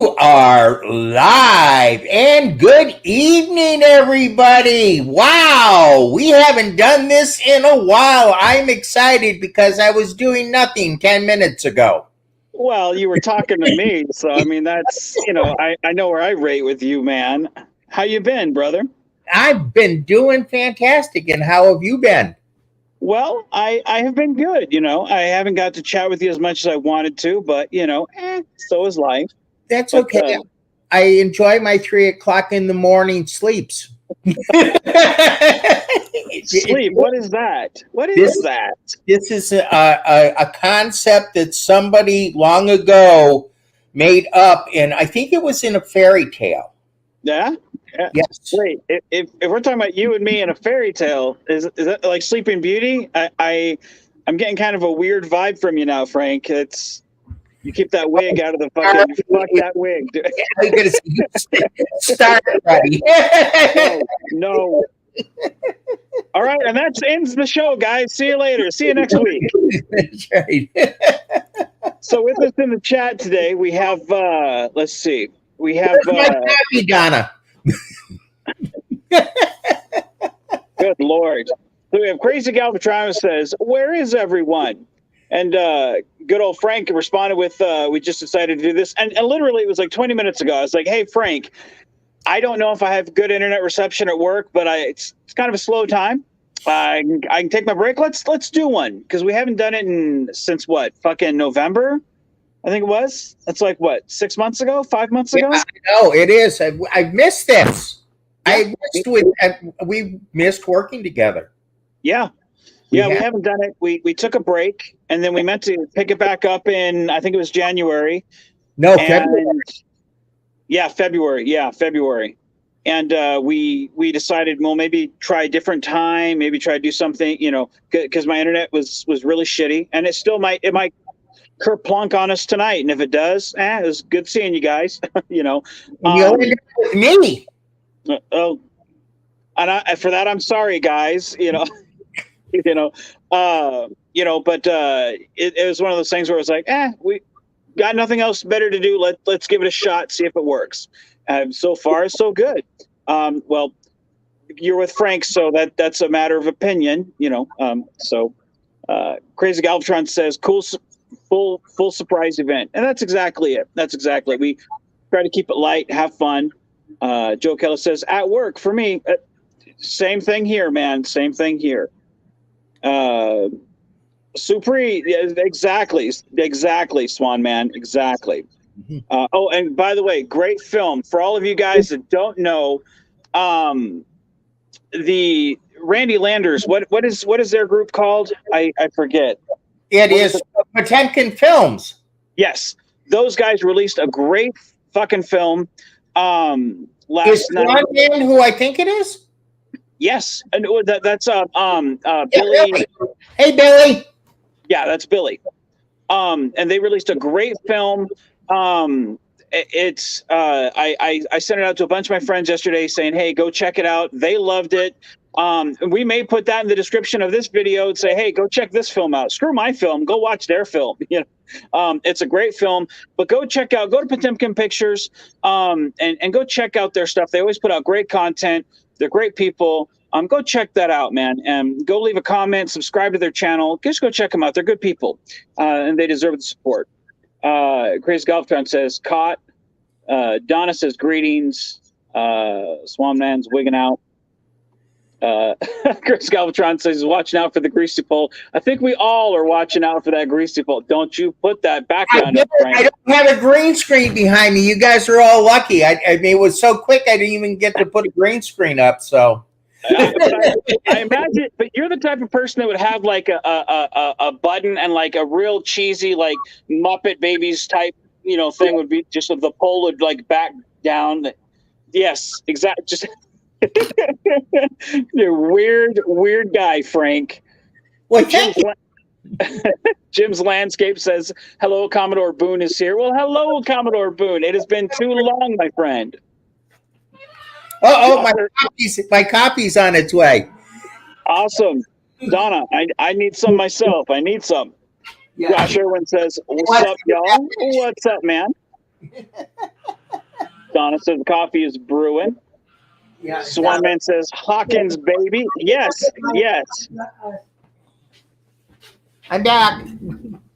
Are live and good evening, everybody. Wow, we haven't done this in a while. I'm excited because I was doing nothing 10 minutes ago. Well, you were talking to me, so I mean that's I know where I rate with you, man. How you been, brother? I've been doing fantastic, and how have you been? Well, I have been good. I haven't got to chat with you as much as I wanted to, but so is life. That's But okay. I enjoy my 3 o'clock in the morning sleeps. sleep. What is that? What This is that? this is a concept that somebody long ago made up, and I think it was in a fairy tale. Yeah. Yes. Wait, if we're talking about you and me in a fairy tale, is that like Sleeping Beauty? I'm getting kind of a weird vibe from you now, Frank. You keep that wig out of the fucking fuck that wig. Dude. I'm gonna start, buddy. No. All right, and that ends the show, guys. See you later. See you next week. That's right. So with us in the chat today, we have let's see. We have my copy, Donna. Good Lord. So we have Crazy Galvatron says, "Where is everyone?" And good old Frank responded with, "We just decided to do this." And literally, it was like 20 minutes ago. I was like, "Hey, Frank, I don't know if I have good internet reception at work, but it's kind of a slow time. I can take my break. Let's do one because we haven't done it since what? Fucking November, I think it was. That's like what? 6 months ago? 5 months ago? I know it is. I missed this. We missed working together. Yeah. We haven't done it. We took a break and then we meant to pick it back up in, I think it was January. No, February. Yeah, February. Yeah, February. And we decided, well, maybe try a different time, maybe try to do something, because my internet was really shitty, and it might kerplunk on us tonight. And if it does, it was good seeing you guys. You'll end up with me. Oh, and for that, I'm sorry, guys. But it was one of those things where it was like, we got nothing else better to do. Let's give it a shot, see if it works. So far, so good. Well, you're with Frank, so that's a matter of opinion, Crazy Galvatron says, "Cool, full surprise event," and that's exactly it. We try to keep it light, have fun. Joe Keller says, "At work for me, same thing here, man. Same thing here." Supri, exactly, Swan Man, exactly. And by the way, great film. For all of you guys that don't know, the Randy Landers, what is their group called? I forget. It is Potemkin Films. Yes, those guys released a great fucking film last night. Swan Man, who I think it is? Yes, and that's Billy. Hey, Billy. Yeah, that's Billy. And they released a great film. It's I sent it out to a bunch of my friends yesterday saying, "Hey, go check it out." They loved it. We may put that in the description of this video and say, "Hey, go check this film out. Screw my film. Go watch their film." It's a great film, but go to Potemkin Pictures, and go check out their stuff. They always put out great content. They're great people. Go check that out, man, and go leave a comment, subscribe to their channel. Just go check them out. They're good people, and they deserve the support. Crazy Golftron says, "Caught." Donna says, "Greetings." Swan Man's wigging out. Chris Galvatron says he's watching out for the greasy pole. I think we all are watching out for that greasy pole. Don't you put that background up, Frank. I don't have a green screen behind me. You guys are all lucky. I mean, it was so quick I didn't even get to put a green screen up. So I imagine, but you're the type of person that would have like a button and like a real cheesy like Muppet Babies type thing would be just the pole would like back down. Yes, exactly. Just you're weird guy, Frank. Well, thank you. Jim's Landscape says, "Hello, Commodore Boone is here." Well, hello, Commodore Boone. It has been too long, my friend. My copy's on its way. Awesome. Donna, I need some myself. I need some. Yeah. Josh Irwin says, "What's up, y'all? What's up, man?" Donna says coffee is brewing. Yeah. Swanman says Hawkins, baby. Yes, yes. I'm back.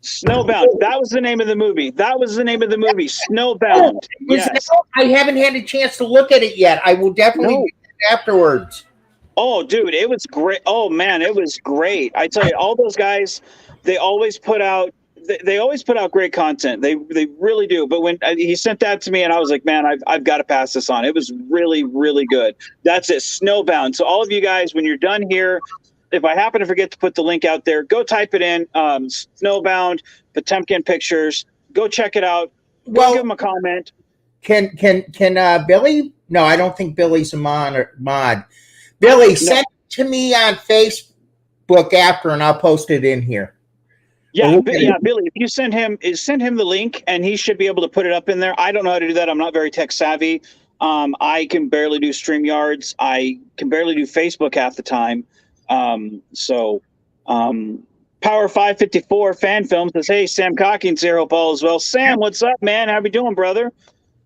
Snowbound. That was the name of the movie. That was the name of the movie. Snowbound. Yes. I haven't had a chance to look at it yet. I will definitely do that afterwards. Oh, dude, it was great. Oh man, it was great. I tell you, all those guys, they always put out. They always put out great content. They really do. But when he sent that to me, and I was like, man, I've got to pass this on. It was really, really good. That's it. Snowbound. So all of you guys, when you're done here, if I happen to forget to put the link out there, go type it in. Snowbound, Potemkin Pictures. Go check it out. Go give them a comment. Can Billy? No, I don't think Billy's a mod. Billy, send it to me on Facebook after, and I'll post it in here. Yeah, Billy. If you send him the link, and he should be able to put it up in there. I don't know how to do that. I'm not very tech savvy. I can barely do StreamYards. I can barely do Facebook half the time. Power 554 fan film says, "Hey, Sam Cocking's here. Hope all is well. Sam, what's up, man? How we doing, brother?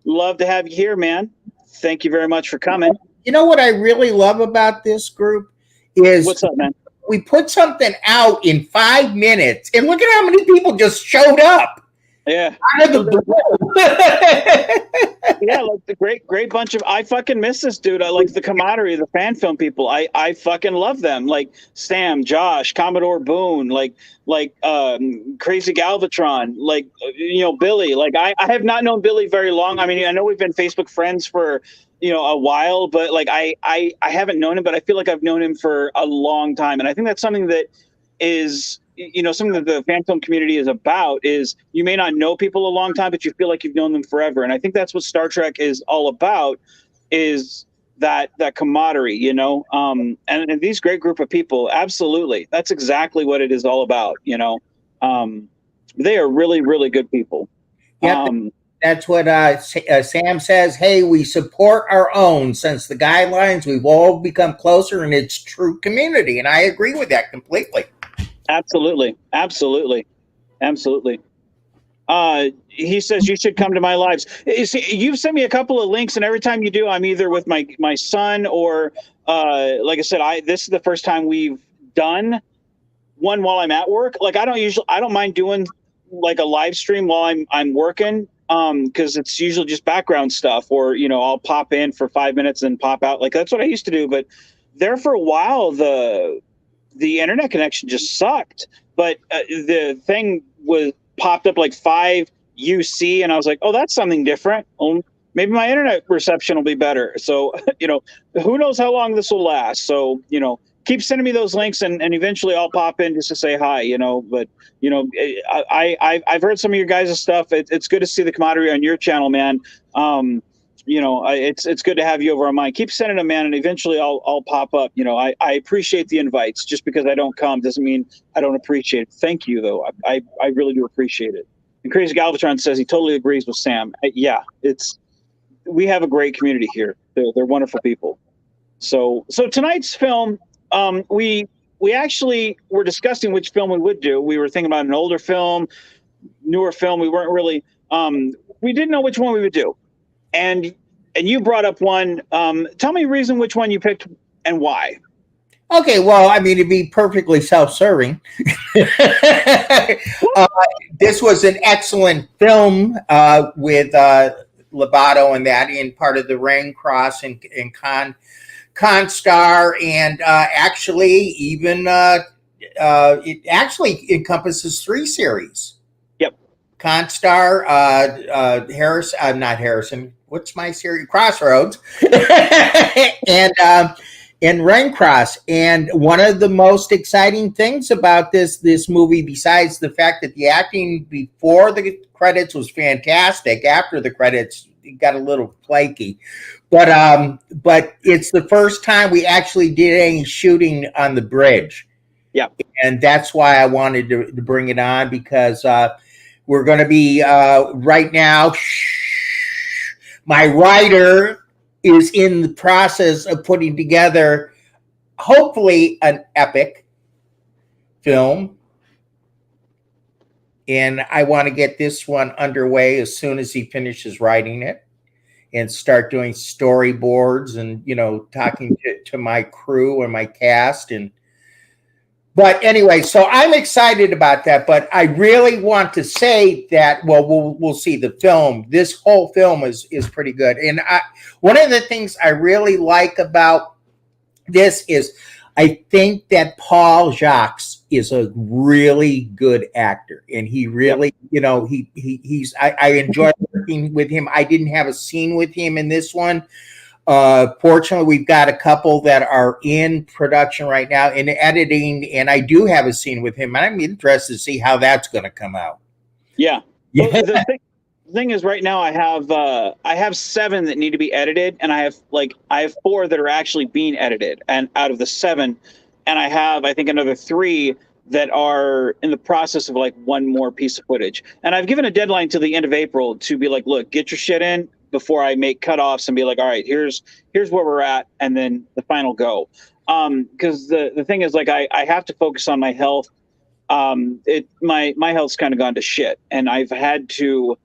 Love to have you here, man. Thank you very much for coming." You know what I really love about this group is, what's up, man? We put something out in 5 minutes, and look at how many people just showed up. Yeah. Out of the blue. Yeah, like the great bunch of. I fucking miss this dude. I like the camaraderie, the fan film people. I fucking love them. Like Sam, Josh, Commodore Boone, like Crazy Galvatron, like Billy. Like I have not known Billy very long. I mean, I know we've been Facebook friends for a while, but like I haven't known him, but I feel like I've known him for a long time, and I think that's something that is something that the fan film community is about. Is you may not know people a long time, but you feel like you've known them forever, and I think that's what Star Trek is all about, is that camaraderie, and these great group of people. Absolutely, that's exactly what it is all about. They are really, really good people. Yeah. That's what Sam says. Hey, we support our own. Since the guidelines, we've all become closer, and it's true community. And I agree with that completely. Absolutely. He says you should come to my lives. You've sent me a couple of links, and every time you do, I'm either with my son or, like I said, this is the first time we've done one while I'm at work. Like I don't mind doing like a live stream while I'm working. Because it's usually just background stuff, or I'll pop in for 5 minutes and pop out. Like that's what I used to do. But there for a while, the internet connection just sucked. But the thing popped up like 5 UC, and I was like, oh, that's something different. Maybe my internet reception will be better. So who knows how long this will last. So keep sending me those links, and eventually I'll pop in just to say hi. But I've heard some of your guys' stuff. It's good to see the camaraderie on your channel, man. It's good to have you over on mine. Keep sending them, man, and eventually I'll pop up. I appreciate the invites. Just because I don't come doesn't mean I don't appreciate it. Thank you, though. I really do appreciate it. And Crazy Galvatron says he totally agrees with Sam. We have a great community here. They're wonderful people. So tonight's film, we actually were discussing which film we would do. We were thinking about an older film, newer film. We weren't really, we didn't know which one we would do. And you brought up one. Tell me the reason which one you picked and why. Okay, well, I mean, to be perfectly self-serving, this was an excellent film with Lovato and that in part of the Rain Cross and Constar, and actually even it actually encompasses 3 series. Yep. Constar, not Harrison. What's my series? Crossroads, and Rain Cross. And one of the most exciting things about this movie, besides the fact that the acting before the credits was fantastic, after the credits it got a little flaky. But it's the first time we actually did any shooting on the bridge. Yeah. And that's why I wanted to bring it on, because we're going to be right now. My writer is in the process of putting together, hopefully, an epic film. And I want to get this one underway as soon as he finishes writing it. and start doing storyboards and, talking to my crew and my cast. But anyway, so I'm excited about that. But I really want to say that, well, we'll see the film. This whole film is pretty good. And one of the things I really like about this is I think that Paul Jacques is a really good actor, and he really, I enjoy working with him. I didn't have a scene with him in this one. Fortunately, we've got a couple that are in production right now in editing, and I do have a scene with him, and I'm interested to see how that's going to come out. Yeah. Well, the thing is, right now I have 7 that need to be edited, and I have 4 that are actually being edited, and out of the 7, and I think another 3 that are in the process of like one more piece of footage. And I've given a deadline till the end of April to be like, look, get your shit in before I make cutoffs and be like, all right, here's where we're at, and then the final go. Because the thing is, like, I have to focus on my health. My health's kind of gone to shit, and I've had to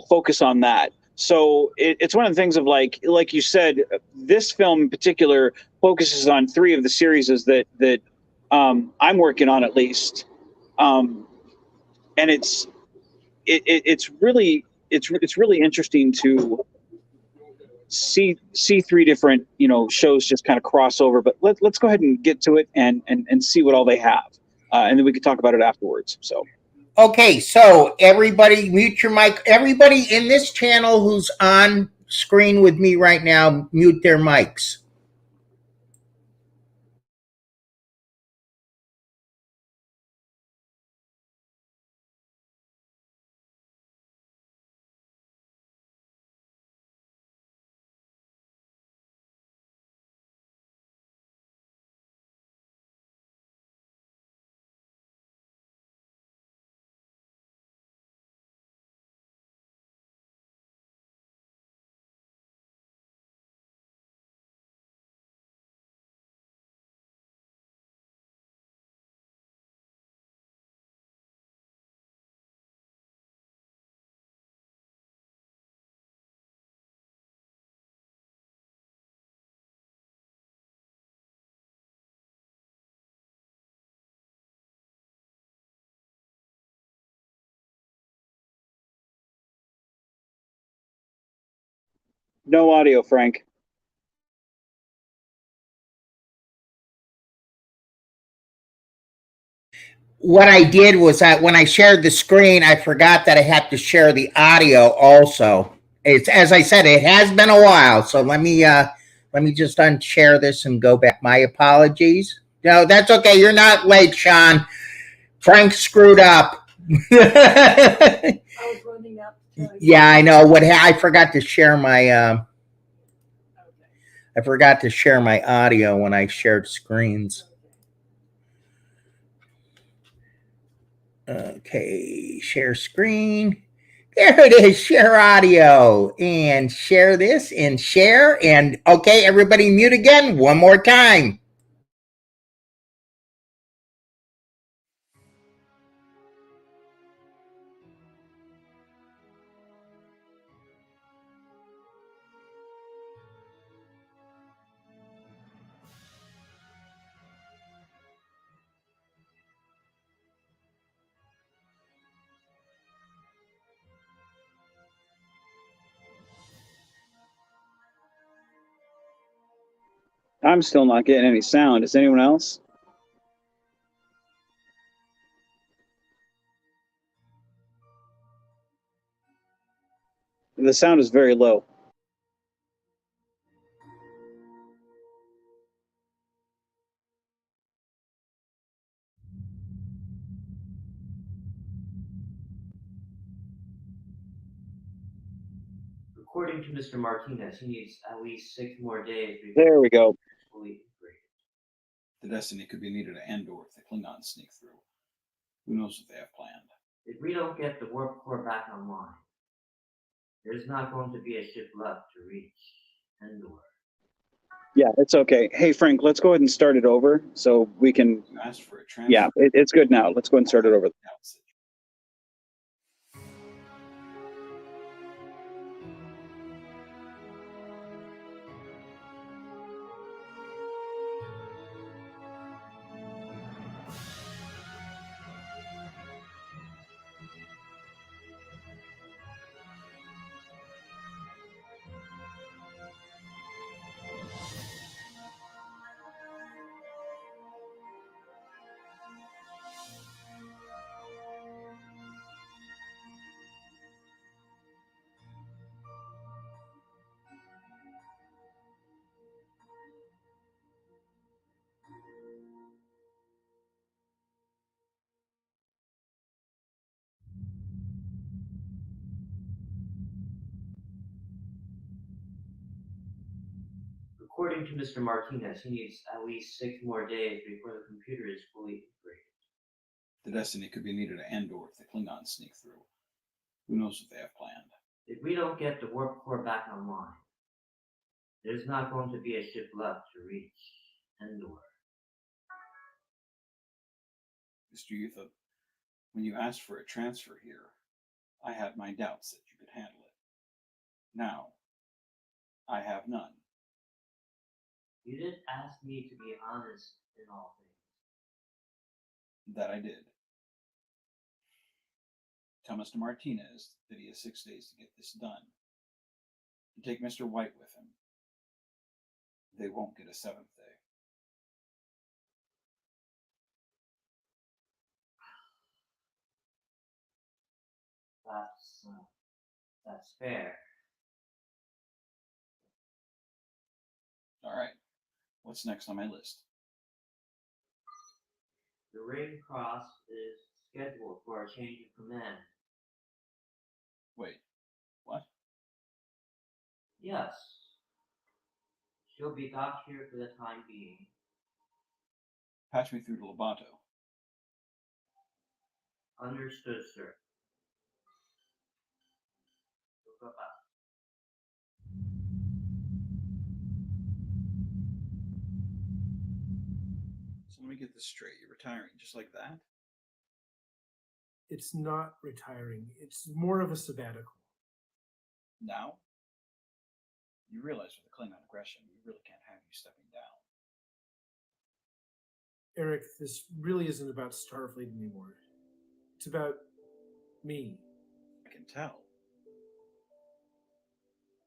focus on that. So it's one of the things of like you said, this film in particular focuses on 3 of the series that I'm working on, at least. And it's really interesting to see 3 different shows just kind of cross over. But let's go ahead and get to it and see what all they have, and then we can talk about it afterwards. So. Okay, so everybody mute your mic. Everybody in this channel who's on screen with me right now, mute their mics. No audio, Frank. What I did was that when I shared the screen, I forgot that I had to share the audio also. It's, as I said, it has been a while, so let me just unshare this and go back. My apologies. No, that's okay. You're not late, Sean. Frank screwed up. I was running up. Yeah, I know. I forgot to share my I forgot to share my audio when I shared screens. Okay, share screen. There it is, share audio. And share this and share. And okay, everybody mute again one more time. I'm still not getting any sound. Is anyone else? The sound is very low. According to Mr. Martinez, he needs at least 6 more days. There we go. The Destiny could be needed at Endor if the Klingons sneak through. Who knows what they have planned? If we don't get the warp core back online, there's not going to be a ship left to reach Endor. Yeah, it's okay. Hey, Frank, let's go ahead and start it over so we can. You asked for a transfer. Yeah, it's good now. Let's go ahead and start it over. According to Mr. Martinez, he needs at least 6 more days before the computer is fully integrated. The Destiny could be needed at Endor if the Klingons sneak through. Who knows what they have planned? If we don't get the warp core back online, there's not going to be a ship left to reach Endor. Mr. Yutha, when you asked for a transfer here, I had my doubts that you could handle it. Now, I have none. You did ask me to be honest in all things. That I did. Tell Mr. Martinez that he has 6 days to get this done. And take Mr. White with him. They won't get a 7th day. That's fair. All right. What's next on my list? The Ring Cross is scheduled for a change of command. Wait, what? Yes. She'll be docked here for the time being. Patch me through to Lobato. Understood, sir. Look up. So let me get this straight. You're retiring just like that? It's not retiring. It's more of a sabbatical. Now? You realize with the Klingon aggression, we really can't have you stepping down. Eric, this really isn't about Starfleet anymore. It's about me. I can tell.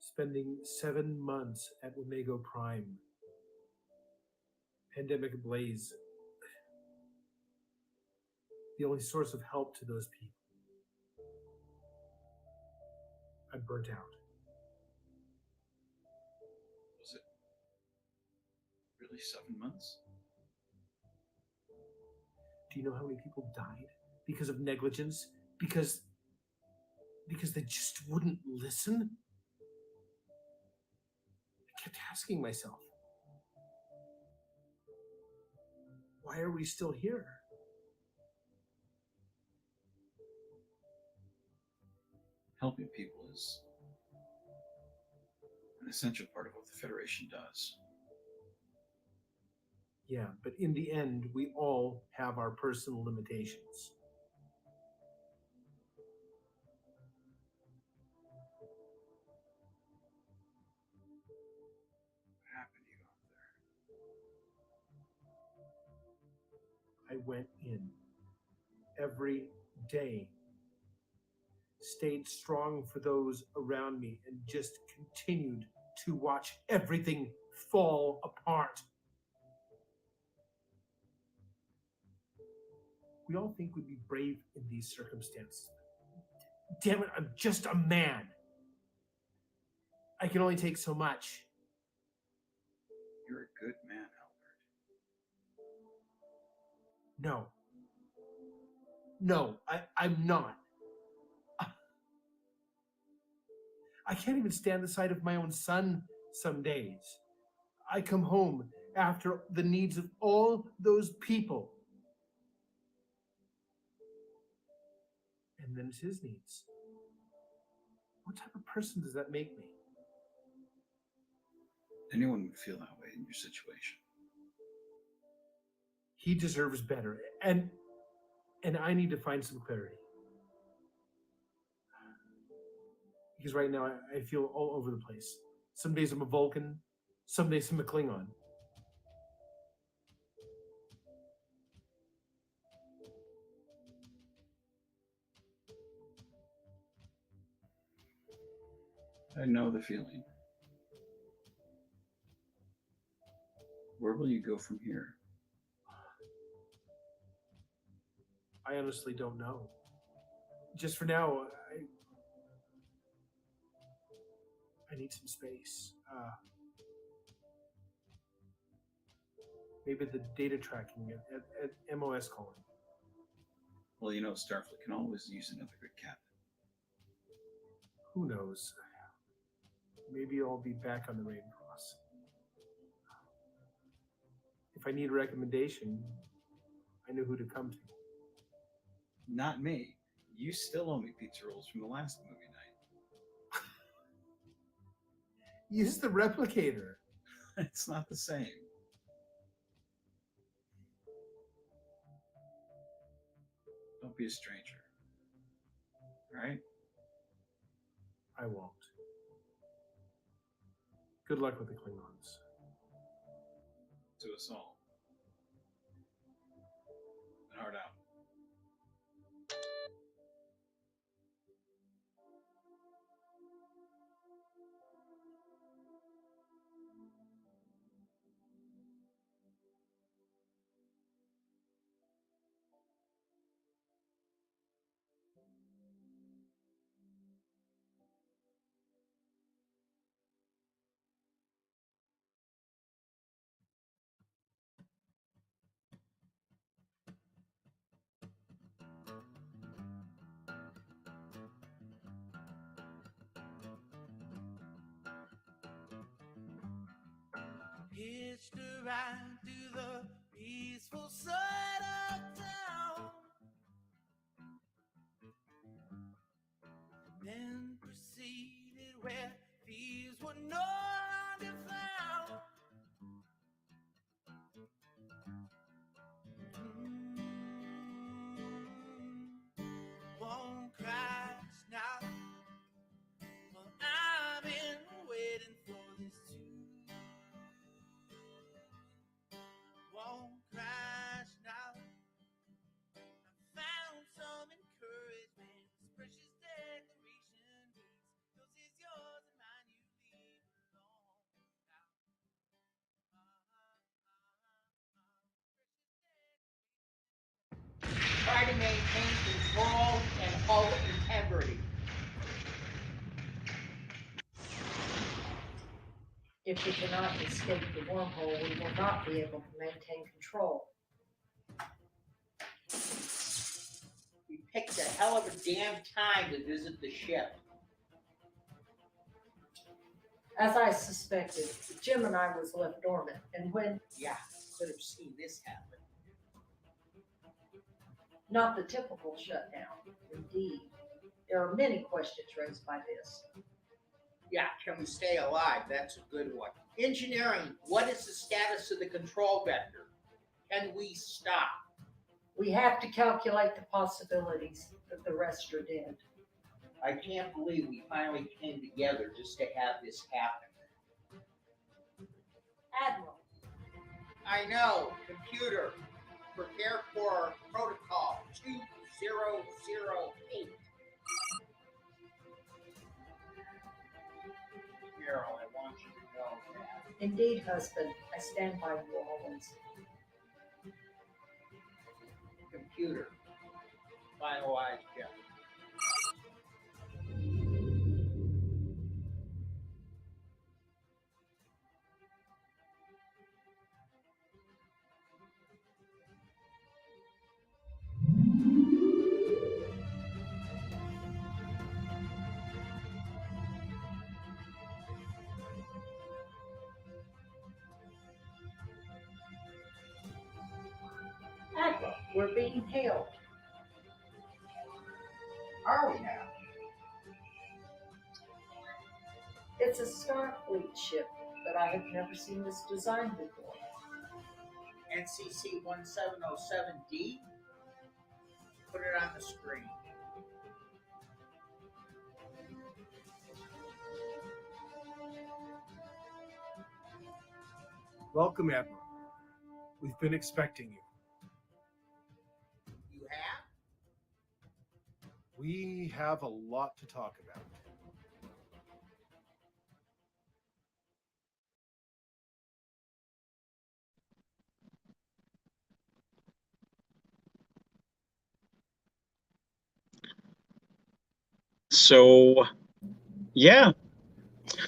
Spending 7 months at Omega Prime. Pandemic ablaze. The only source of help to those people. I burnt out. Was it really 7 months? Do you know how many people died because of negligence? Because they just wouldn't listen? I kept asking myself, why are we still here? Helping people is an essential part of what the Federation does. Yeah, but in the end, we all have our personal limitations. What happened to you out there? I went in every day, stayed strong for those around me, and just continued to watch everything fall apart. We all think we'd be brave in these circumstances. Damn it, I'm just a man. I can only take so much. You're a good man, Albert. No, I'm not. I can't even stand the sight of my own son some days. I come home after the needs of all those people. And then it's his needs. What type of person does that make me? Anyone would feel that way in your situation. He deserves better. And I need to find some clarity. Because right now I feel all over the place. Some days I'm a Vulcan, some days I'm a Klingon. I know the feeling. Where will you go from here? I honestly don't know. Just for now, I need some space. Maybe the data tracking at MOS calling. Well, you know, Starfleet can always use another good captain. Who knows? Maybe I'll be back on the Rain Cross. if I need a recommendation, I know who to come to. Not me. You still owe me pizza rolls from the last movie night. Use the replicator. It's not the same. Don't be a stranger. All right? I won't. Good luck with the Klingons. To us all. And hard out. Hitched a ride to the peaceful side of town, then proceeded where thieves were no longer found. Won't crash now. Well, I've been waiting for this too. Won't crash now. I found some encouragement. This precious declaration reads, yours is yours and mine you leave alone now. Try to maintain control and hold integrity. If we cannot escape the wormhole, we will not be able to maintain control. We picked a hell of a damn time to visit the ship. As I suspected, Gemini was left dormant, and when Yeah, could have seen this happen. not the typical shutdown. Indeed, there are many questions raised by this. Yeah, can we stay alive? That's a good one. Engineering, what is the status of the control vector? Can we stop? We have to calculate the possibilities that the rest are dead. I can't believe we finally came together just to have this happen. Admiral, I know, computer, prepare for protocol 2008. Carol, I want you to know that. indeed, husband, I stand by you always. Computer, finalize check. Admiral, we're being hailed. Are we now? It's a Starfleet ship, but I have never seen this design before. NCC 1707D? Put it on the screen. Welcome, Admiral. We've been expecting you. You have? We have a lot to talk about. So, yeah.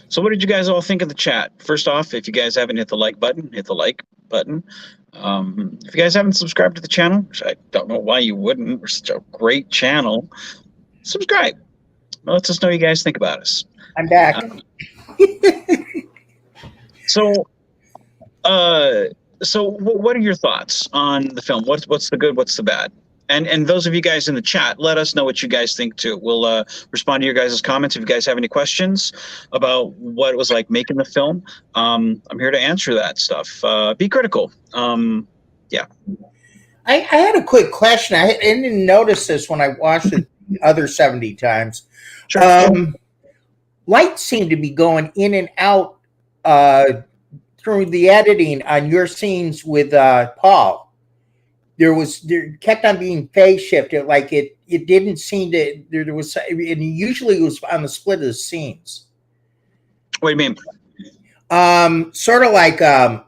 So what did you guys all think of the chat? First off, if you guys haven't hit the like button, hit the like button. If you guys haven't subscribed to the channel, which I don't know why you wouldn't, we're such a great channel, subscribe. It lets us know you guys think about us. I'm back. So, So what are your thoughts on the film? What's the good? What's the bad? And those of you guys in the chat, let us know what you guys think too. We'll respond to your guys' comments if you guys have any questions about what it was like making the film. I'm here to answer that stuff. Be critical. Yeah. I had a quick question. I didn't notice this when I watched it the other 70 times. Sure. Lights seem to be going in and out through the editing on your scenes with Paul. There kept on being phase shifted, like it didn't seem to. There was, and usually it was on the split of the scenes. What do you mean? Sort of like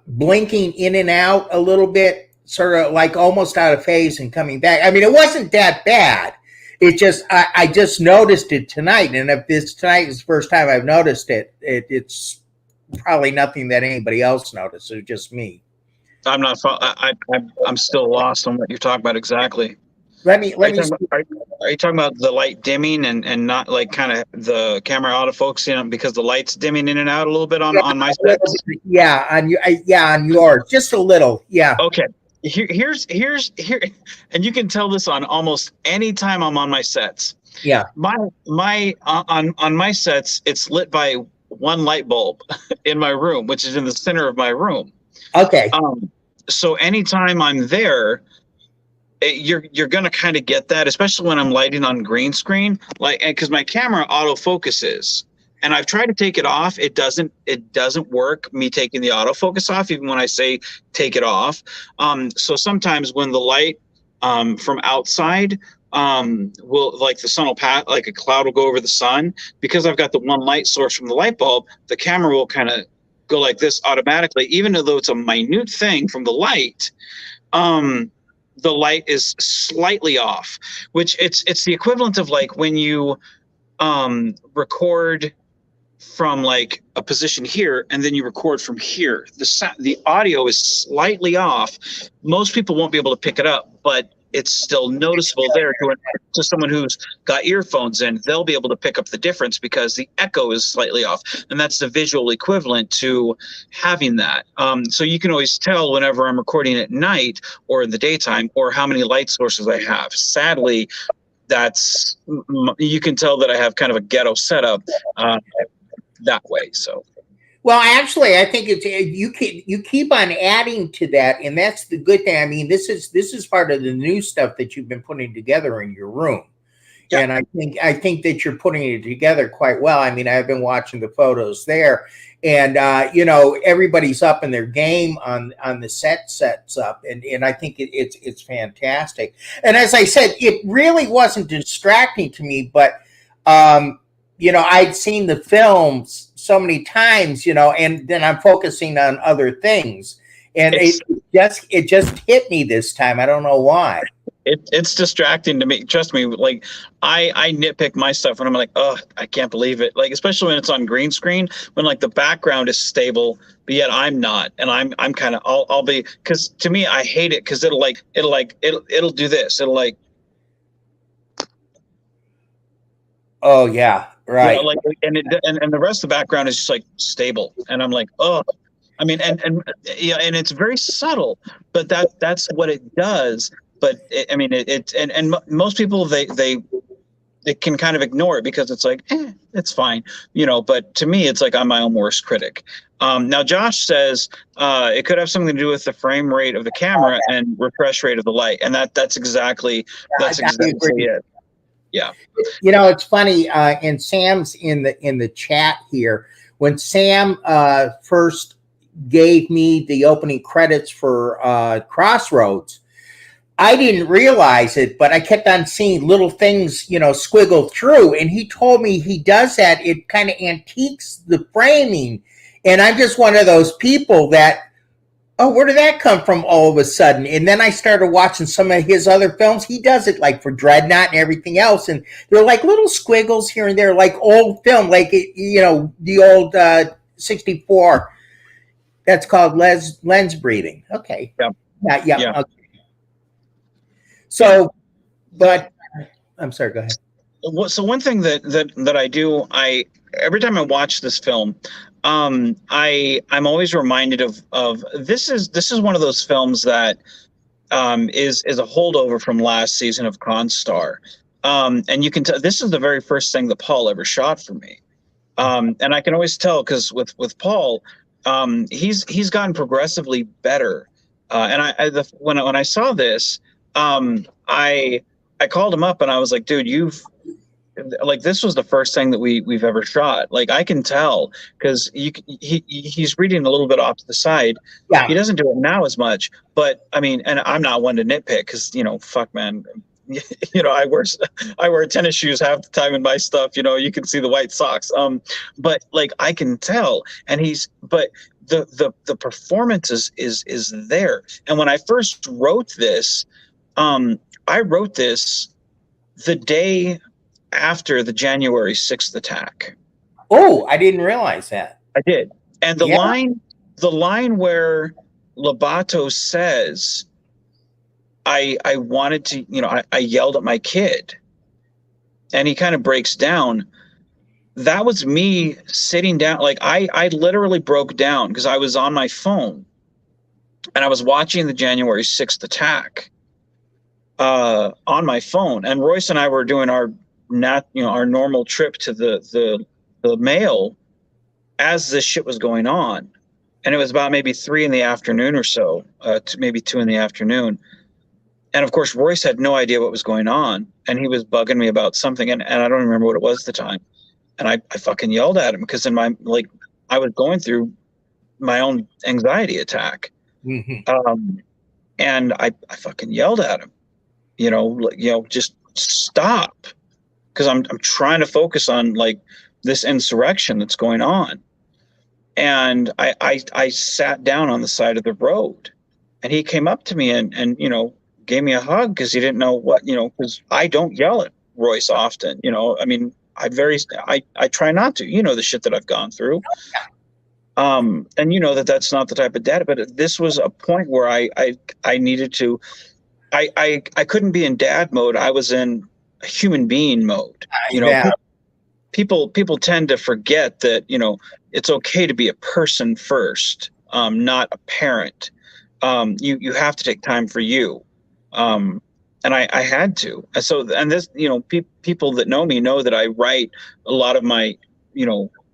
blinking in and out a little bit, sort of like almost out of phase and coming back. I mean, it wasn't that bad. It just I just noticed it tonight, and if this tonight is the first time I've noticed it, it's probably nothing that anybody else noticed. It's just me. I'm not. I'm still lost on what you're talking about exactly. Let me. Are you talking about the light dimming and not like kind of the camera autofocusing because the light's dimming in and out a little bit on my sets? Yeah, on yours, just a little. Yeah. Okay. Here, and you can tell this on almost any time I'm on my sets. Yeah. On my sets, it's lit by one light bulb in my room, which is in the center of my room. Okay. So anytime I'm there, you're gonna kind of get that, especially when I'm lighting on green screen, like because my camera autofocuses, and I've tried to take it off. It doesn't work. Me taking the autofocus off, even when I say take it off. So sometimes when the light from outside will, like the sun will pass, like a cloud will go over the sun, because I've got the one light source from the light bulb. The camera will kind of go like this automatically, even though it's a minute thing from the light. The light is slightly off, which it's the equivalent of like when you record from like a position here and then you record from here. The audio is slightly off. Most people won't be able to pick it up, but it's still noticeable there to someone who's got earphones in. They'll be able to pick up the difference because the echo is slightly off, and that's the visual equivalent to having that. So you can always tell whenever I'm recording at night or in the daytime or how many light sources I have. Sadly, you can tell that I have kind of a ghetto setup that way. So. Well, actually, I think it's you keep on adding to that, and that's the good thing. I mean, this is part of the new stuff that you've been putting together in your room, yeah. And I think that you're putting it together quite well. I mean, I've been watching the photos there, and everybody's up in their game on the sets up, and I think it's fantastic. And as I said, it really wasn't distracting to me, but I'd seen the films so many times, and then I'm focusing on other things, and it just hit me this time. I don't know why. It's distracting to me. Trust me. Like I nitpick my stuff when I'm like, oh, I can't believe it. Like especially when it's on green screen, when like the background is stable, but yet I'm not, and I'm kind of I'll be, because to me I hate it because it'll do this. It'll like. Oh yeah. Right. And the rest of the background is just like stable, and I'm like, oh, I mean, and it's very subtle, but that's what it does. But most people they can kind of ignore it because it's like, it's fine, But to me, it's like I'm my own worst critic. Now, Josh says it could have something to do with the frame rate of the camera and refresh rate of the light, and that's exactly it. Yeah. It's funny, and Sam's in the chat here. When Sam first gave me the opening credits for Crossroads, I didn't realize it, but I kept on seeing little things, squiggle through, and he told me he does that. It kind of antiques the framing, and I'm just one of those people that, oh, where did that come from all of a sudden? And then I started watching some of his other films. He does it like for Dreadnought and everything else. And they're like little squiggles here and there, like old film, like, the old 64. That's called lens breathing. Okay. Yeah. Yeah. Okay. So, but I'm sorry, go ahead. So one thing that I do, every time I watch this film, I'm always reminded of this is one of those films that is a holdover from last season of Constar. And you can tell this is the very first thing that Paul ever shot for me. And I can always tell because with Paul, he's gotten progressively better. When I saw this, I called him up and I was like, dude, like this was the first thing that we've ever shot. Like I can tell because he's reading a little bit off to the side. Yeah. He doesn't do it now as much, but I mean, and I'm not one to nitpick because fuck man, I wear tennis shoes half the time in my stuff. You can see the white socks. But like I can tell, and but the performance is there. And when I first wrote this, I wrote this the day after the January 6th attack. Oh, I didn't realize that. I did. And the line where Lobato says, I wanted to, I yelled at my kid, and he kind of breaks down. That was me sitting down. Like I literally broke down because I was on my phone and I was watching the January 6th attack on my phone. And Royce and I were doing our normal trip to the mail as this shit was going on. And it was about maybe 3 p.m. or so, maybe 2 p.m. And of course, Royce had no idea what was going on. And he was bugging me about something. And I don't remember what it was at the time. And I fucking yelled at him because I was going through my own anxiety attack. Mm-hmm. And I fucking yelled at him, just stop. Because I'm trying to focus on like this insurrection that's going on. And I sat down on the side of the road, and he came up to me and gave me a hug because he didn't know what, because I don't yell at Royce often. I mean, I try not to, the shit that I've gone through. And that's not the type of dad, but this was a point where I needed to, I couldn't be in dad mode. I was in human being mode. People tend to forget that, it's okay to be a person first, not a parent. You have to take time for you. And I had to. And this, people that know me know that I write a lot of my,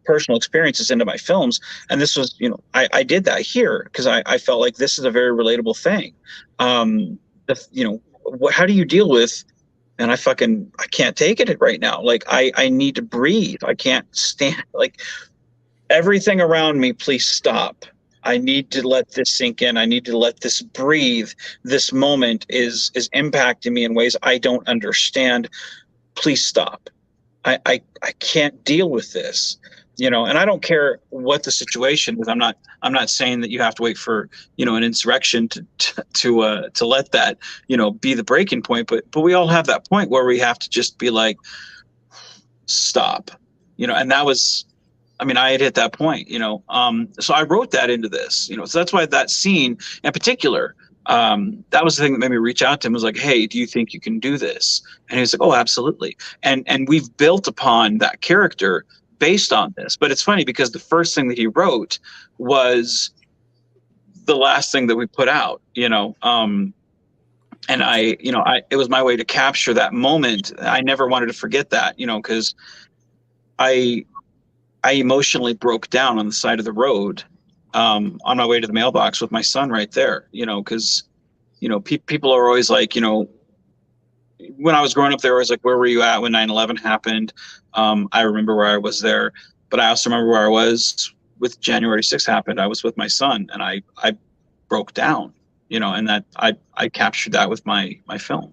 personal experiences into my films. And this was, I did that here because I felt like this is a very relatable thing. How do you deal with, and I can't take it right now. Like I need to breathe. I can't stand, like everything around me, please stop. I need to let this sink in. I need to let this breathe. This moment is impacting me in ways I don't understand. Please stop. I can't deal with this, and I don't care what the situation is. I'm not saying that you have to wait for, an insurrection to let that, be the breaking point, but we all have that point where we have to just be like, stop, and that was, I had hit that point, so I wrote that into this, so that's why that scene in particular, that was the thing that made me reach out to him. Was like, hey, do you think you can do this? And he was like, oh, absolutely. And we've built upon that character based on this. But it's funny because the first thing that he wrote was the last thing that we put out, and it was my way to capture that moment. I never wanted to forget that, because I emotionally broke down on the side of the road on my way to the mailbox with my son right there, because, people are always like, when I was growing up, they were always like, where were you at when 9/11 happened? I remember where I was there, but I also remember where I was with January 6th happened. I was with my son and I broke down, and that I captured that with my film,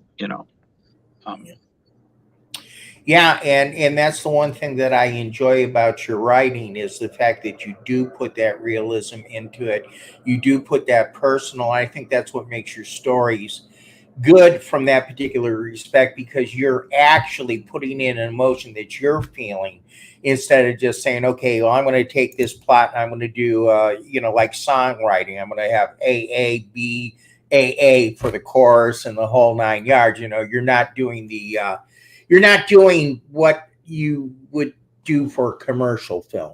Yeah, and that's the one thing that I enjoy about your writing is the fact that you do put that realism into it. You do put that personal. I think that's what makes your stories good from that particular respect because you're actually putting in an emotion that you're feeling instead of just saying, okay, well, I'm going to take this plot and I'm going to do, like songwriting. I'm going to have A, B, A for the chorus and the whole 9 yards. You're not doing you're not doing what you would do for a commercial film.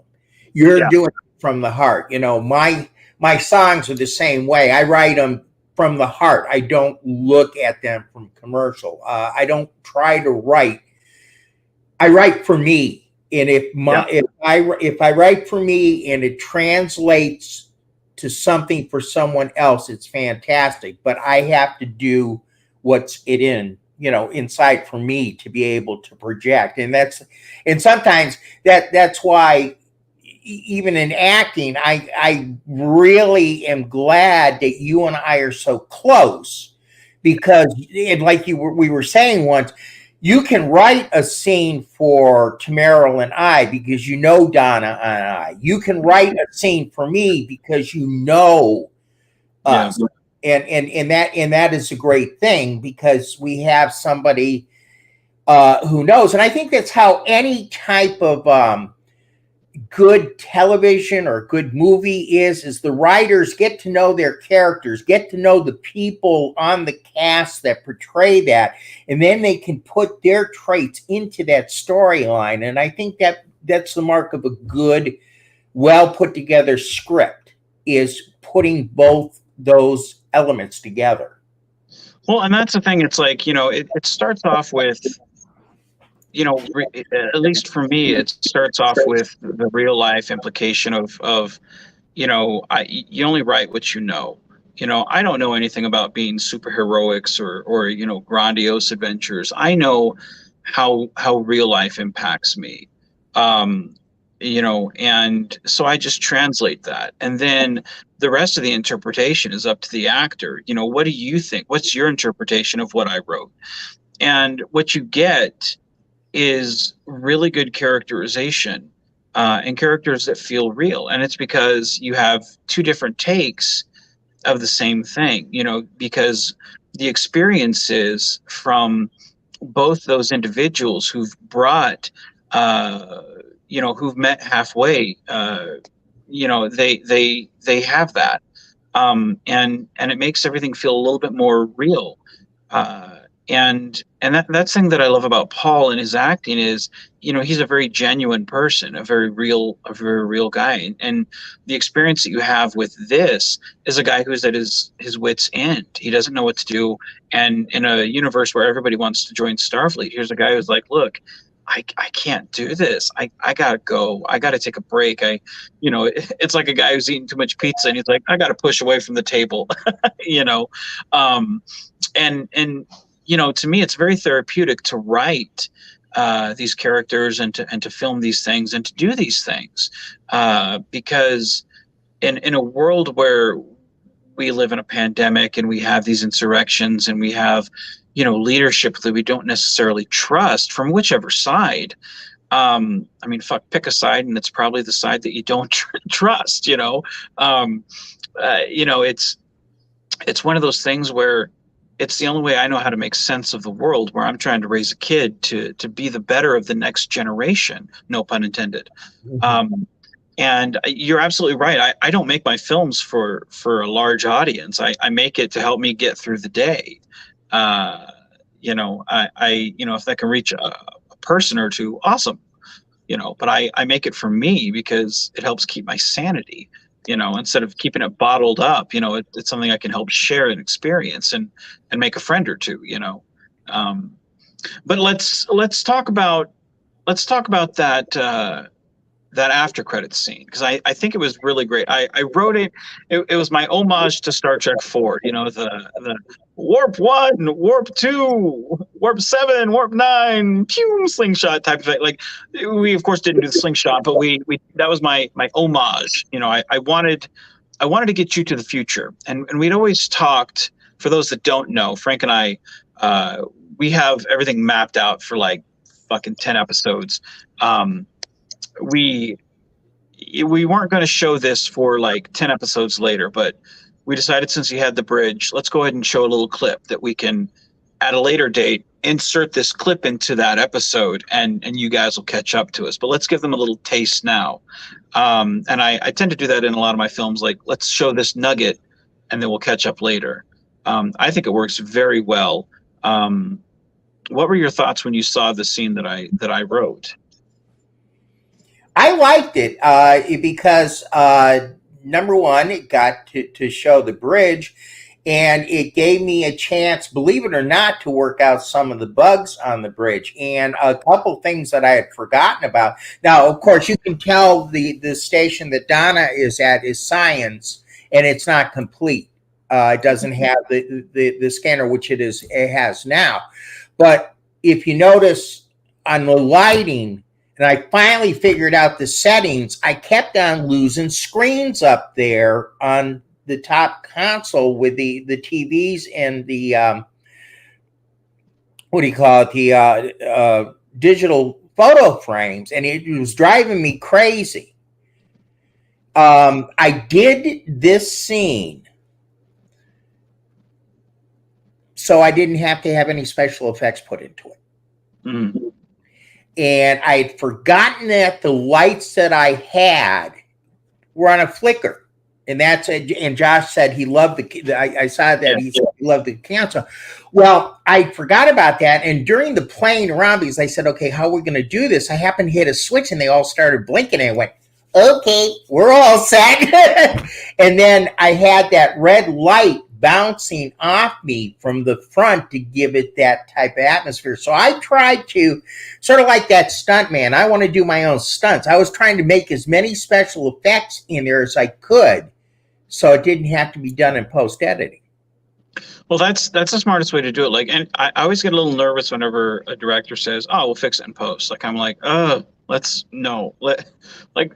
You're doing from the heart. You know, my songs are the same way. I write them from the heart. I don't look at them from commercial. I don't try to write. I write for me, and if I write for me and it translates to something for someone else, it's fantastic. But I have to do what's it in, you know, inside for me to be able to project, and sometimes that's why even in acting, I really am glad that you and I are so close because, and like we were saying once, you can write a scene for Tamara and I because you know Donna and I. You can write a scene for me because you know us. And that is a great thing because we have somebody who knows. And I think that's how any type of good television or good movie is the writers get to know their characters, get to know the people on the cast that portray that, and then they can put their traits into that storyline. And I think that's the mark of a good, well put together script, is putting both those elements together. Well, and that's the thing. It's like, you know, it starts off with, you know, at least for me, it starts off with the real life implication of, you know, you only write what you know. You know, I don't know anything about being superheroics or you know, grandiose adventures. I know how real life impacts me. Um, you know, and so I just translate that, and then the rest of the interpretation is up to the actor. You know, what do you think? What's your interpretation of what I wrote? And what you get is really good characterization, and characters that feel real. And it's because you have two different takes of the same thing, you know, because the experiences from both those individuals who've brought, uh, you know, who've met halfway, you know, they have that. And it makes everything feel a little bit more real. Uh, and that's thing that I love about Paul and his acting is, you know, he's a very genuine person, a very real guy. And the experience that you have with this is a guy who's at his wit's end. He doesn't know what to do. And in a universe where everybody wants to join Starfleet, here's a guy who's like, look, I can't do this. I gotta go. I gotta take a break. You know, it's like a guy who's eating too much pizza and he's like, I gotta push away from the table, you know. And you know, to me, it's very therapeutic to write these characters and to film these things and to do these things, because in a world where we live in a pandemic and we have these insurrections and we have, you know, leadership that we don't necessarily trust from whichever side. I mean, fuck, pick a side, and it's probably the side that you don't trust. You know, you know, it's one of those things where it's the only way I know how to make sense of the world, where I'm trying to raise a kid to be the better of the next generation, no pun intended. And you're absolutely right. I don't make my films for a large audience. I make it to help me get through the day. You know, you know, if that can reach a person or two, awesome. You know, but I make it for me because it helps keep my sanity. You know, instead of keeping it bottled up, you know, it's something I can help share and experience and make a friend or two. You know, but let's talk about that. That after credits scene, because I think it was really great. I wrote it. It was my homage to Star Trek 4. You know, the warp 1, warp 2, warp 7, warp 9, pew, slingshot type of thing. Like, we of course didn't do the slingshot, but we that was my homage. You know, I wanted to get you to the future, and we'd always talked. For those that don't know, Frank and I, we have everything mapped out for like fucking 10 episodes. We weren't going to show this for like 10 episodes later, but we decided, since you had the bridge, let's go ahead and show a little clip that we can at a later date insert this clip into that episode, and you guys will catch up to us. But let's give them a little taste now. And I tend to do that in a lot of my films, like, let's show this nugget and then we'll catch up later. I think it works very well. What were your thoughts when you saw the scene that I wrote? I liked it because number one, it got to show the bridge, and it gave me a chance, believe it or not, to work out some of the bugs on the bridge and a couple things that I had forgotten about. Now, of course, you can tell the station that Donna is at is Science, and it's not complete. It doesn't have the scanner, which it has now. But if you notice on the lighting, and I finally figured out the settings, I kept on losing screens up there on the top console with the TVs and the what do you call it, the digital photo frames, and it was driving me crazy. I did this scene so I didn't have to have any special effects put into it. Mm. And I had forgotten that the lights that I had were on a flicker. And and Josh said he loved I saw that he said he loved the cancel. Well, I forgot about that. And during the playing around, because I said, okay, how are we going to do this? I happened to hit a switch and they all started blinking, and I went, okay, we're all set. And then I had that red light bouncing off me from the front to give it that type of atmosphere. So I tried to, sort of like that stunt man, I want to do my own stunts. I was trying to make as many special effects in there as I could, so it didn't have to be done in post editing. Well, that's the smartest way to do it. Like, and I always get a little nervous whenever a director says, "Oh, we'll fix it in post." Like, I'm like, like,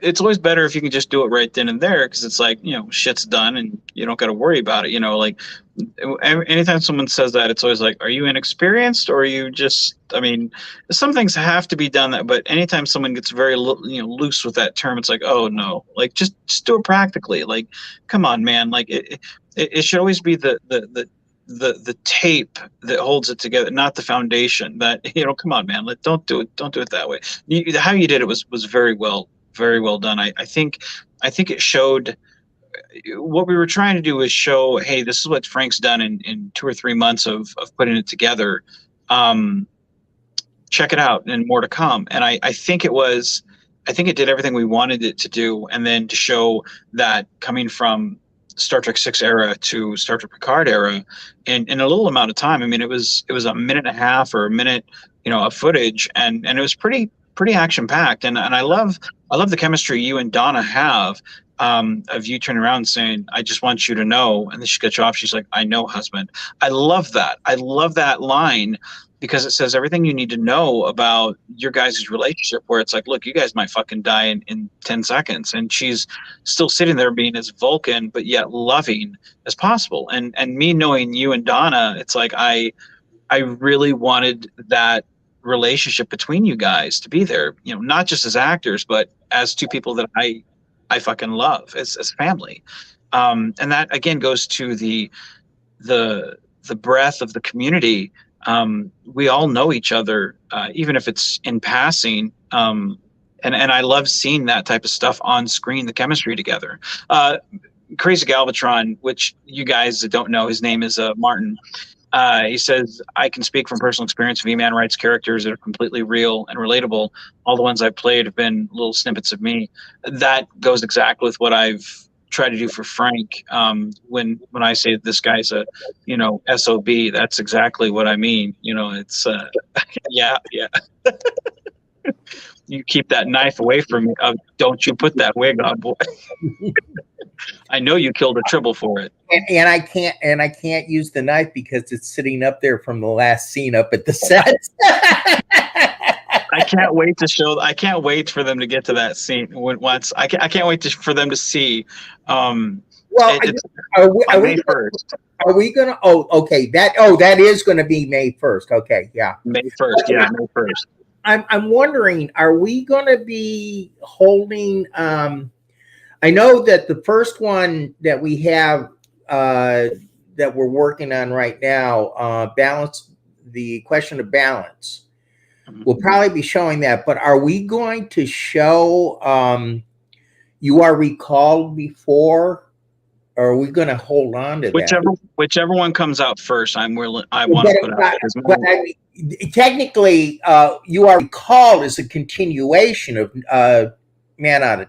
it's always better if you can just do it right then and there, because it's like, shit's done and you don't got to worry about it. Like, anytime someone says that, it's always like, are you inexperienced, or are you just? I mean, some things have to be done but anytime someone gets very loose with that term, it's like, oh no, like just do it practically. Like, come on, man. Like it should always be the tape that holds it together, not the foundation. That come on, man. Don't do it that way. How you did it was very well done. I think it showed what we were trying to do is show, hey, this is what Frank's done in 2 or 3 months of putting it together. Check it out, and more to come. And I think it did everything we wanted it to do, and then to show that coming from Star Trek 6 era to Star Trek Picard era in a little amount of time. I mean, it was a minute and a half or a minute, of footage, and it was pretty action packed. And I love the chemistry you and Donna have, of you turning around and saying, "I just want you to know," and then she gets you off. She's like, "I know, husband." I love that. I love that line, because it says everything you need to know about your guys' relationship, where it's like, look, you guys might fucking die in 10 seconds. And she's still sitting there being as Vulcan, but yet loving as possible. And me knowing you and Donna, it's like, I really wanted that relationship between you guys to be there, not just as actors, but as two people that I fucking love as family. And that again goes to the breadth of the community. We all know each other, even if it's in passing. And I love seeing that type of stuff on screen, the chemistry together. Crazy Galvatron, which you guys don't know, his name is Martin. He says, "I can speak from personal experience. V-Man writes characters that are completely real and relatable. All the ones I've played have been little snippets of me." That goes exactly with what I've tried to do for Frank. When I say this guy's a, SOB, that's exactly what I mean. It's yeah. You keep that knife away from me. Don't you put that wig on, boy. I know you killed a tribble for it. And I can't use the knife because it's sitting up there from the last scene up at the set. I can't wait for them to get to that scene once. I can't wait for them to see. Well, are we first? Are we gonna? Oh, okay. That is going to be May 1st. Okay, yeah. May 1st. Yeah, May 1st. I'm wondering, are we going to be holding? I know that the first one that we have that we're working on right now, the question of balance. We'll probably be showing that, but are we going to show You Are Recalled before, or are we going to hold on to that? Whichever one comes out first, I want to put out. But technically, You Are Recalled is a continuation of Man Out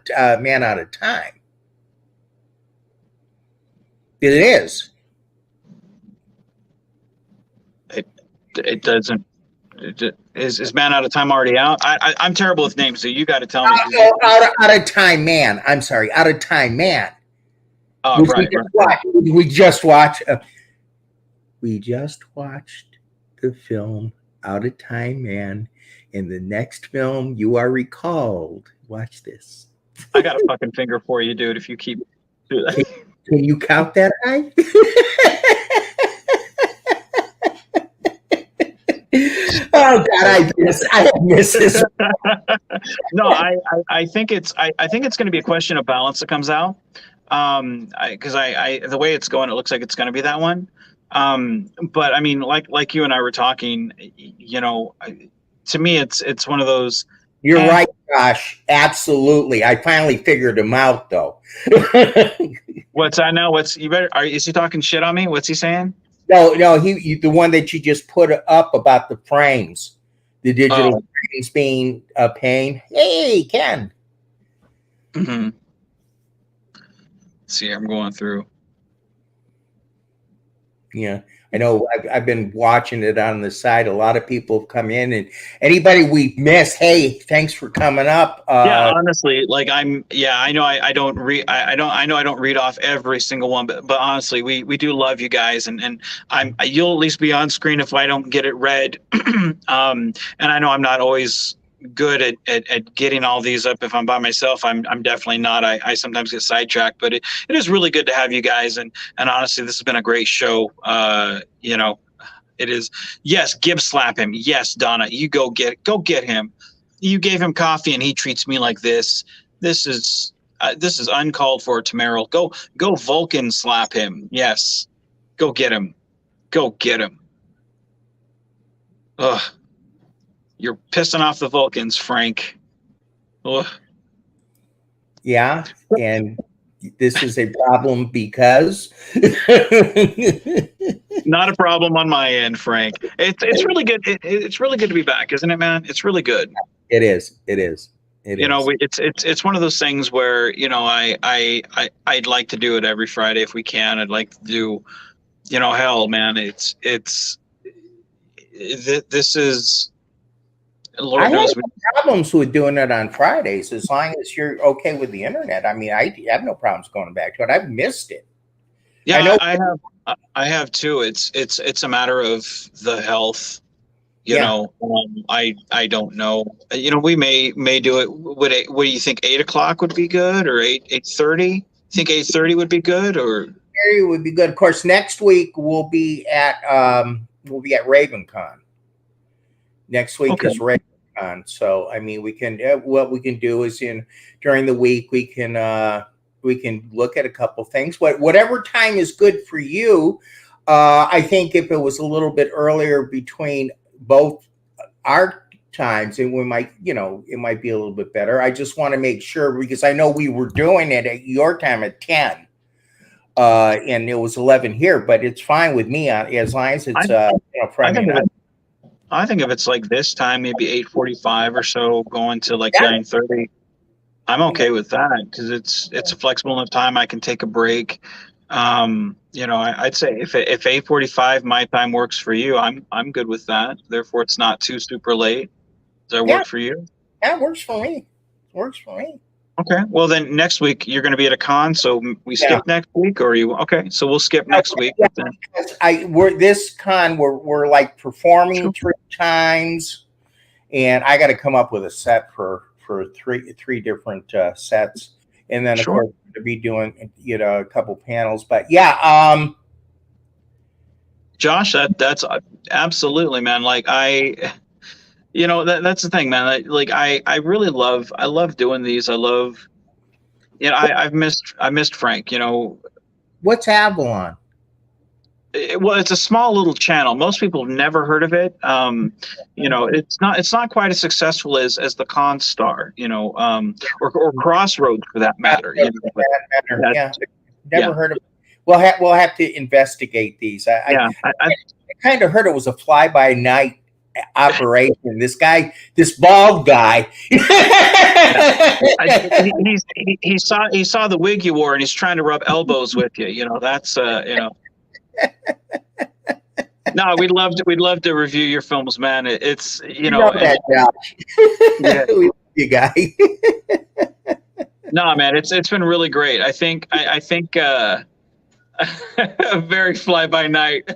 of Time. It is. It doesn't. Is Man Out of Time already out? I'm terrible with names, so you got to tell me. Out of Time Man. I'm sorry, Out of Time Man. Oh, right. We just watched. We just watched the film Out of Time Man. In the next film, you are recalled. Watch this. I got a fucking finger for you, dude. If you keep doing that. Can you count that high? Oh God, I miss this. No, I think it's going to be a question of balance that comes out. Because the way it's going, it looks like it's going to be that one. But I mean, like you and I were talking, you know, to me, it's one of those. You're right, Josh. Absolutely. I finally figured him out, though. What's I know? Is he talking shit on me? What's he saying? No, he the one that you just put up about the frames, the digital frames being a pain. Hey, Ken. Mm-hmm. See, I'm going through. Yeah, I know. I've been watching it on the side. A lot of people have come in, and anybody we miss, hey, thanks for coming up. Yeah, honestly, like I know I don't read I know I don't read off every single one, but honestly, we do love you guys, and you'll at least be on screen if I don't get it read. And I know I'm not always good at getting all these up. If I'm by myself, I'm definitely not. I sometimes get sidetracked, but it is really good to have you guys, and honestly, this has been a great show. You know, it is. Yes, Gibbs slap him. Yes, Donna, you go get him. You gave him coffee and he treats me like this. This is uncalled for, Tameril. Go Vulcan slap him. Yes, go get him. Go get him. Ugh. You're pissing off the Vulcans, Frank. Ugh. Yeah, and this is a problem because not a problem on my end, Frank. It's really good. It's really good to be back, isn't it, man? It's really good. It is. You know, it's one of those things where, you know, I'd like to do it every Friday if we can. I'd like to do, you know, hell, man, this is, Lord knows. I have problems with doing it on Fridays as long as you're okay with the internet. I mean, I have no problems going back to it. I've missed it. Yeah, I have too. It's a matter of the health. You know, I don't know. You know, we may do it. What do you think? 8 o'clock would be good, or 8:30? Think 8:30 would be good, or 8:30 would be good. Of course, next week we'll be at RavenCon. Next week is RavenCon, so I mean, we can what we can do is during the week we can look at a couple things. Whatever time is good for you. I think if it was a little bit earlier between both our times, and we might, you know, it might be a little bit better. I just want to make sure, because I know we were doing it at your time at 10, and it was 11 here, but it's fine with me as long as it's I think if it's like this time, maybe 8:45 or so, going to like 9:30, I'm okay with that, because it's a flexible enough time. I can take a break. You know, I'd say if 8:45 my time works for you, I'm good with that. Therefore, it's not too super late. Does that work for you? That works for me. Works for me. Okay. Well, then next week you're going to be at a con, so we skip next week, or you? Okay, so we'll skip next week. We're this con. We're like performing 3 times, and I got to come up with a set for three different sets, and then of course to be doing, you know, a couple panels. But yeah, Josh, that's absolutely, man. Like you know, that's the thing, man. Like I really love doing these. I love, you know, I missed Frank. You know, what's Avalon? Well, it's a small little channel. Most people have never heard of it. You know, it's not quite as successful as the Constar, you know, or Crossroads for that matter. Never heard of it. We'll have to investigate these. I kind of heard it was a fly by night operation. This bald guy. He saw the wig you wore, and he's trying to rub elbows with you. You know, that's you know. No, we'd love to review your films, man. It's you know, that, Josh. Yeah. We love you guy. No, man, it's been really great. I think very fly by night.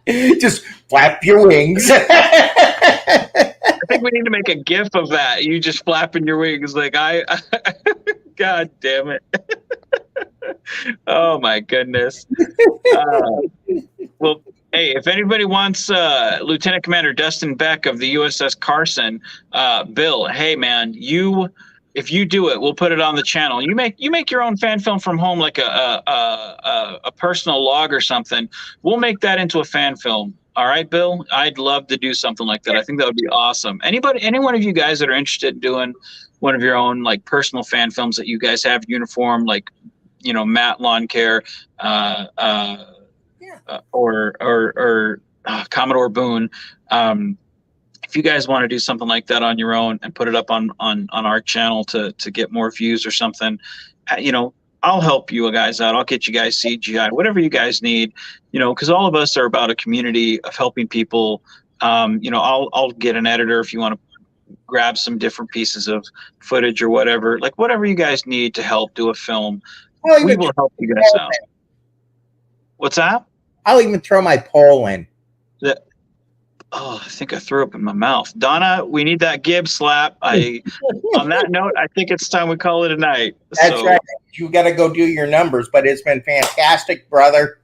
Just flap your wings. I think we need to make a GIF of that. You just flapping your wings, like God damn it. Oh my goodness. Well, hey, if anybody wants Lieutenant Commander Dustin Beck of the USS Carson, Bill, hey man, if you do it, we'll put it on the channel. You make your own fan film from home, like a personal log or something. We'll make that into a fan film. All right, Bill. I'd love to do something like that. I think that would be awesome. Any one of you guys that are interested in doing one of your own like personal fan films that you guys have uniform, like Matt Lawn Care, or Commodore Boone. If you guys want to do something like that on your own and put it up on our channel to get more views or something, I'll help you guys out. I'll get you guys CGI, whatever you guys need, because all of us are about a community of helping people. I'll get an editor if you want to grab some different pieces of footage or whatever, like whatever you guys need to help do a film. We will help you guys out. What's that? I'll even throw my pole in. I think I threw up in my mouth. Donna, we need that Gibbs slap. On that note, I think it's time we call it a night. That's right. You got to go do your numbers, but it's been fantastic, brother.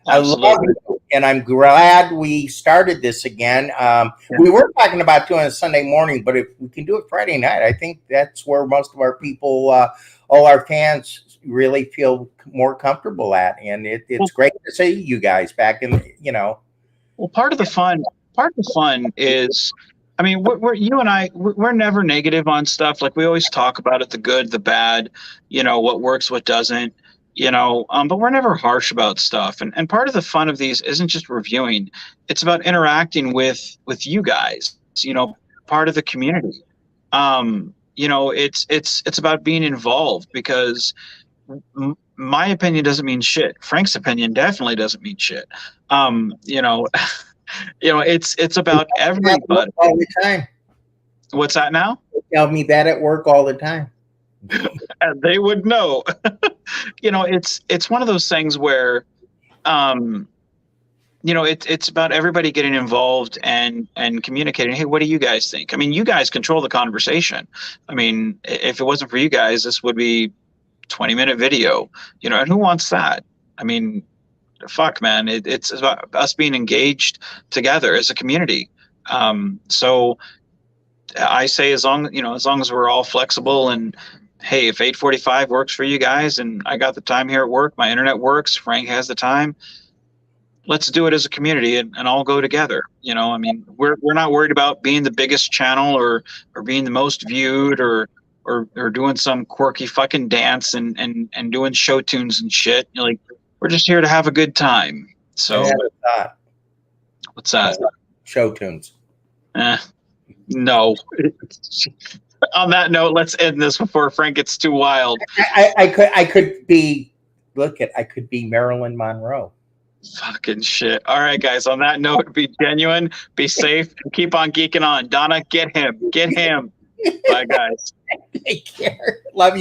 Absolutely. I love it, and I'm glad we started this again. We were talking about doing a Sunday morning, but if we can do it Friday night, I think that's where most of our people, all our fans, really feel more comfortable at, and it's great to see you guys back in. Well, part of the fun is, I mean, you and I, we're never negative on stuff. Like we always talk about it, the good, the bad, what works, what doesn't, but we're never harsh about stuff. And part of the fun of these isn't just reviewing. It's about interacting with you guys, part of the community. It's about being involved, because my opinion doesn't mean shit. Frank's opinion definitely doesn't mean shit. It's about everybody all the time. What's that now? They tell me that at work all the time. And they would know. It's one of those things where, it's about everybody getting involved and communicating. Hey, what do you guys think? I mean, you guys control the conversation. I mean, if it wasn't for you guys, this would be 20-minute video, and who wants that? I mean, fuck, man, it's about us being engaged together as a community. So I say, as long as we're all flexible, and hey, if 8:45 works for you guys, and I got the time here at work, my internet works, Frank has the time, let's do it as a community and all go together. I mean, we're not worried about being the biggest channel or being the most viewed or doing some quirky fucking dance and doing show tunes and shit. We're just here to have a good time. So what's that? Show tunes. No. On that note, let's end this before Frank gets too wild. I could be Marilyn Monroe. Fucking shit. All right, guys. On that note, be genuine, be safe, and keep on geeking on. Donna, get him. Bye, guys. Take care. Love you.